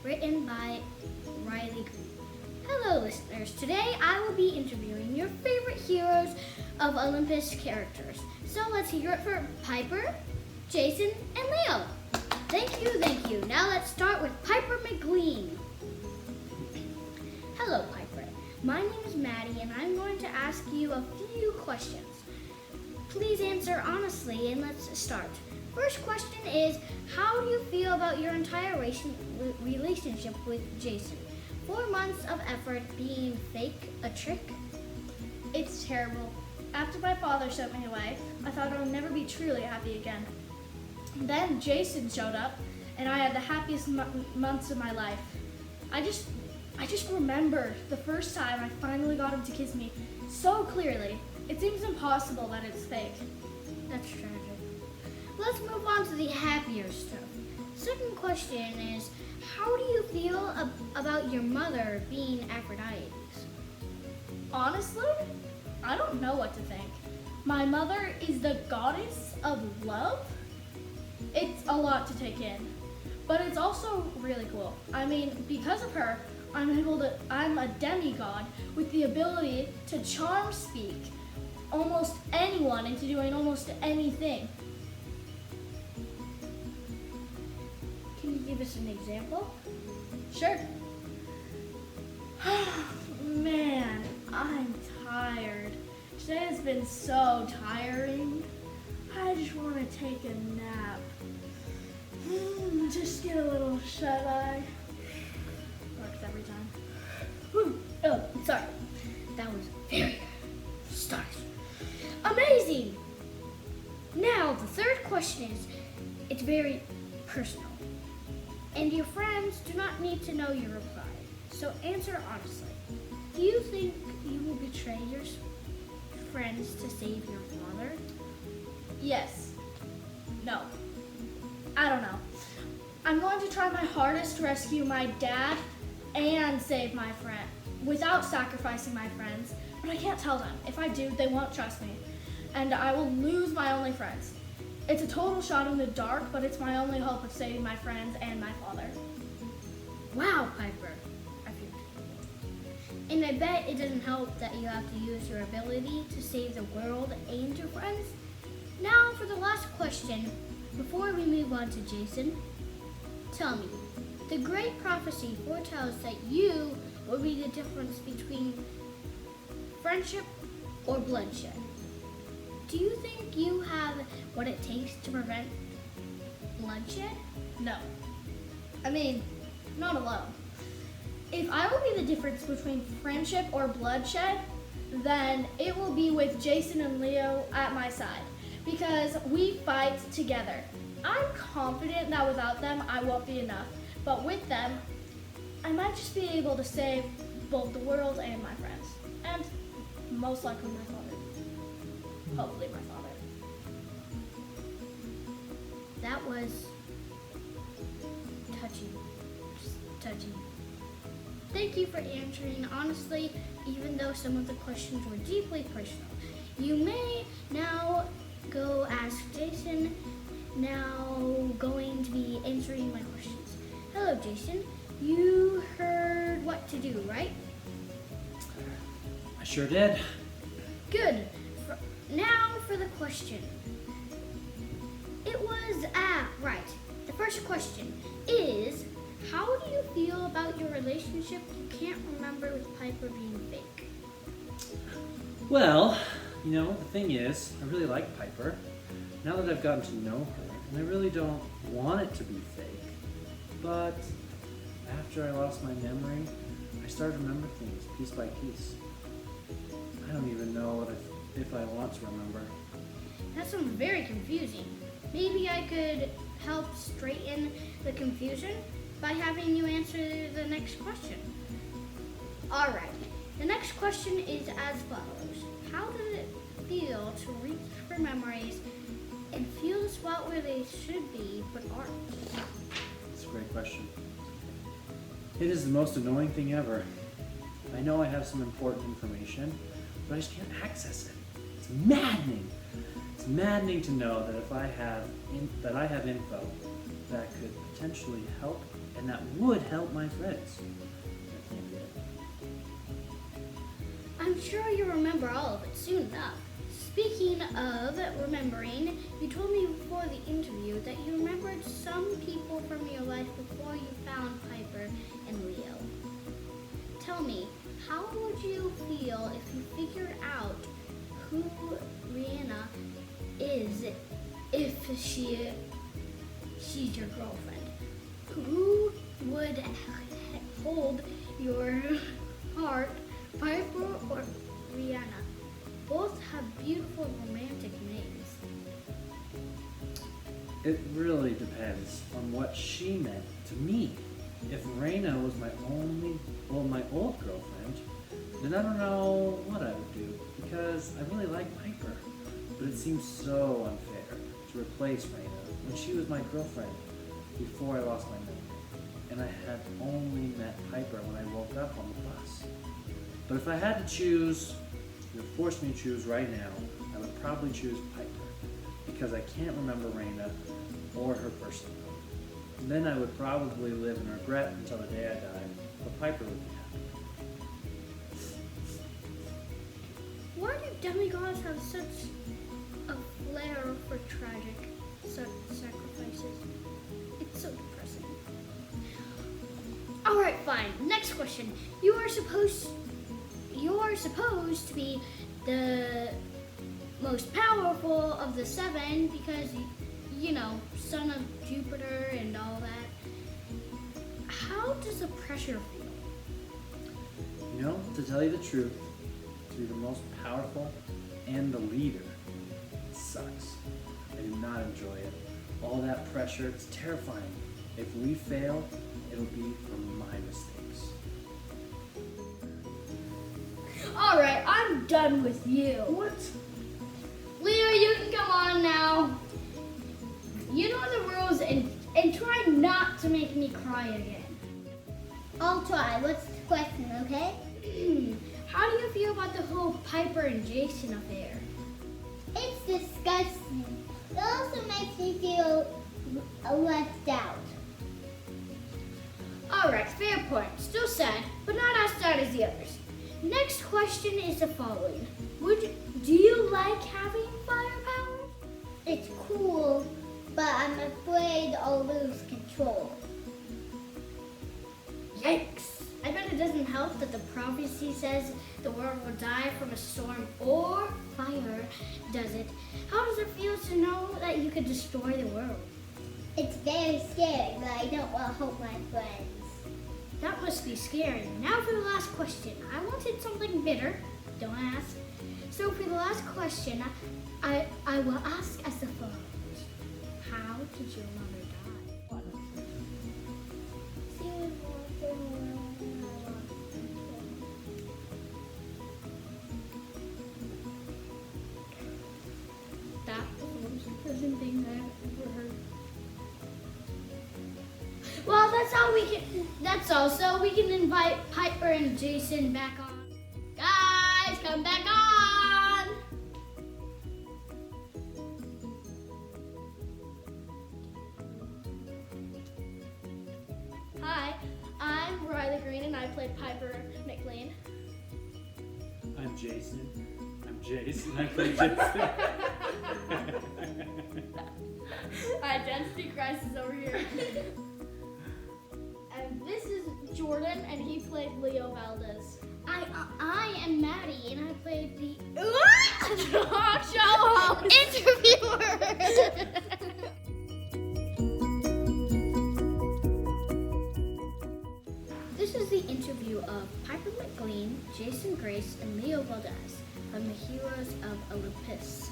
written by Rylee. Hello listeners, today I will be interviewing your favorite heroes of Olympus characters. So let's hear it for Piper, Jason, and Leo. Thank you. Now let's start with Piper McLean. Hello Piper, my name is Maddie and I'm going to ask you a few questions. Please answer honestly and let's start. First question is, how do you feel about your entire relationship with Jason? 4 months of effort being fake, a trick? It's terrible. After my father sent me away, I thought I would never be truly happy again. Then Jason showed up, and I had the happiest months of my life. I just remember the first time I finally got him to kiss me so clearly. It seems impossible that it's fake. That's tragic. Let's move on to the happier stuff. Second question is, how do you feel about your mother being Aphrodite's? Honestly, I don't know what to think. My mother is the goddess of love. It's a lot to take in, but it's also really cool. I mean, because of her, I'm a demigod with the ability to charm speak almost anyone into doing almost anything. Can you give us an example? Sure. Man, I'm tired. Today has been so tiring. I just want to take a nap. Just get a little shut-eye. Works every time. Oh, sorry. That was very good. Stars. Amazing! Now, the third question is, it's very personal. And your friends do not need to know your reply. So answer honestly. Do you think you will betray your friends to save your father? Yes. No. I don't know. I'm going to try my hardest to rescue my dad and save my friend without sacrificing my friends, but I can't tell them. If I do, they won't trust me, and I will lose my only friends. It's a total shot in the dark, but it's my only hope of saving my friends and my father. Wow, Piper. I feel good. And I bet it doesn't help that you have to use your ability to save the world and your friends. Now for the last question, before we move on to Jason, tell me, the great prophecy foretells that you will be the difference between friendship or bloodshed. Do you think you have what it takes to prevent bloodshed? No. I mean, not alone. If I will be the difference between friendship or bloodshed, then it will be with Jason and Leo at my side, because we fight together. I'm confident that without them, I won't be enough, but with them, I might just be able to save both the world and my friends, and most likely my father. Hopefully my father. That was touching. Just touching. Thank you for answering honestly, even though some of the questions were deeply personal. You may now go ask Jason, now going to be answering my questions. Hello Jason, you heard what to do, right? I sure did. Good. Now for the question. It was, right. The first question is, how do you feel about your relationship you can't remember with Piper being fake? Well, the thing is, I really like Piper. Now that I've gotten to know her, and I really don't want it to be fake. But after I lost my memory, I started to remember things piece by piece. I don't even know if I want to remember. That sounds very confusing. Maybe I could help straighten the confusion by having you answer the next question. All right, the next question is as follows. How does it feel to reach for memories and feel the spot where they should be but aren't? That's a great question. It is the most annoying thing ever. I know I have some important information, but I just can't access it. It's maddening. It's maddening to know that if I have info that could potentially help and that would help my friends. I can't do it. I'm sure you'll remember all of it soon enough. Speaking of remembering, you told me before the interview that you remembered some people from your life before you found Piper and Leo. Tell me, how would you feel if you figured out who Rihanna is if she's your girlfriend? Who would hold your heart, Piper or Rihanna? Both have beautiful romantic names. It really depends on what she meant to me. If Raina was my old girlfriend, then I don't know what I would do, because I really like Piper. But it seems so unfair to replace Raina when she was my girlfriend before I lost my memory, and I had only met Piper when I woke up on the bus. But if I had to choose, you would force me to choose right now, I would probably choose Piper, because I can't remember Raina or her personality. And then I would probably live in regret until the day I died, but Piper would be happy. Why do demigods have such a flair for tragic sacrifices? It's so depressing. Alright, fine. Next question. You are supposed to be the most powerful of the seven because, you know, son of Jupiter and all that. How does the pressure feel? You know, to tell you the truth, to be the most powerful and the leader, it sucks. I do not enjoy it. All that pressure, it's terrifying. If we fail, it'll be from my mistakes. Alright, I'm done with you. What? Leo, you can come on now. You know the rules and try not to make me cry again. I'll try. What's the question, okay? How do you feel about the whole Piper and Jason affair? It's disgusting. It also makes me feel left out. Alright, fair point. Still sad, but not as sad as the others. Next question is the following. Do you like having fire powers? It's cool, but I'm afraid I'll lose control. Yikes! I bet it doesn't help that the prophecy says the world will die from a storm or fire, does it? How does it feel to know that you could destroy the world? It's very scary, but I don't want to hurt my friends. That must be scary. Now for the last question. I wanted something bitter. Don't ask. So for the last question, I will ask as follows. How did your mother die? She was walking around and I lost control. That was the most depressing thing I've ever heard. Well, that's all. So we can invite Piper and Jason back on. Guys, come back on! Hi, I'm Rylee Green and I play Piper McLean. I'm Jason. I play Jason. Identity crisis over here. And this is Jordan and he played Leo Valdez. I am Maddie and I played the Talk show host. interviewer. This is the interview of Piper McLean, Jason Grace, and Leo Valdez from the Heroes of Olympus.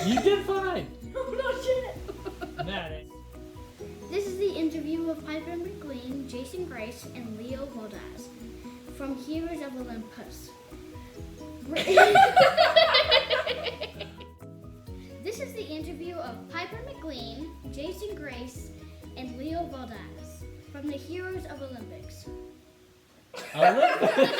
You did fine. No shit. Maddie. This is the interview of Piper McLean, Jason Grace, and Leo Valdez from Heroes of Olympus. This is the interview of Piper McLean, Jason Grace, and Leo Valdez from the Heroes of Olympics. Olympus.